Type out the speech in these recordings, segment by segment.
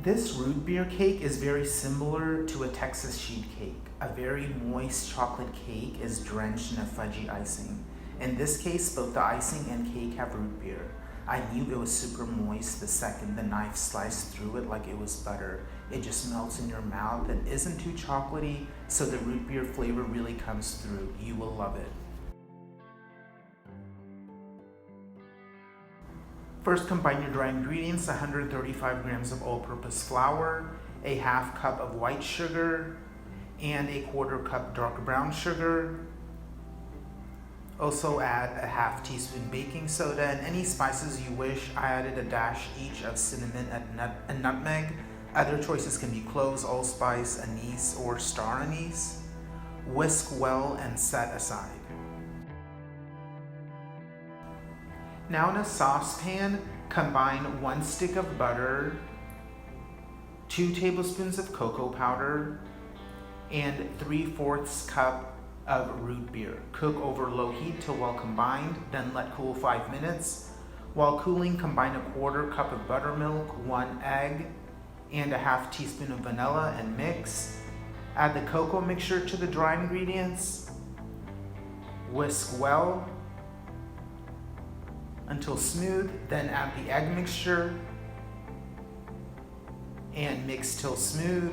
This root beer cake is very similar to a Texas sheet cake. A very moist chocolate cake is drenched in a fudgy icing. In this case, both the icing and cake have root beer. I knew it was super moist the second the knife sliced through it like it was butter. It just melts in your mouth and isn't too chocolatey, so the root beer flavor really comes through. You will love it. First, combine your dry ingredients: 135 grams of all-purpose flour, a half cup of white sugar, and a quarter cup dark brown sugar. Also add a half teaspoon baking soda and any spices you wish. I added a dash each of cinnamon and nutmeg. Other choices can be cloves, allspice, anise, or star anise. Whisk well and set aside. Now in a saucepan, combine 1 stick of butter, 2 tablespoons of cocoa powder, and 3/4 cup of root beer. Cook over low heat till well combined, then let cool 5 minutes. While cooling, combine a quarter cup of buttermilk, 1 egg, and a half teaspoon of vanilla and mix. Add the cocoa mixture to the dry ingredients. Whisk well until smooth, then add the egg mixture and mix till smooth.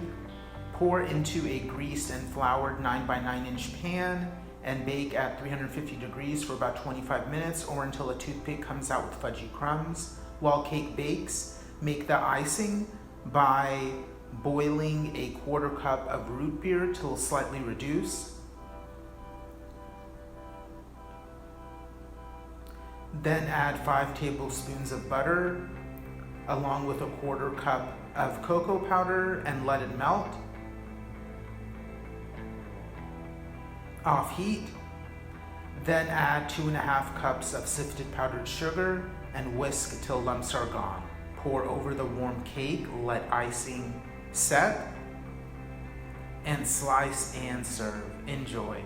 Pour into a greased and floured 9 by 9 inch pan and bake at 350 degrees for about 25 minutes or until a toothpick comes out with fudgy crumbs. While cake bakes, make the icing by boiling a quarter cup of root beer till slightly reduced. Then add 5 tablespoons of butter along with a quarter cup of cocoa powder and let it melt. Off heat. Then add 2.5 cups of sifted powdered sugar and whisk till lumps are gone. Pour over the warm cake, let icing set, and slice and serve. Enjoy.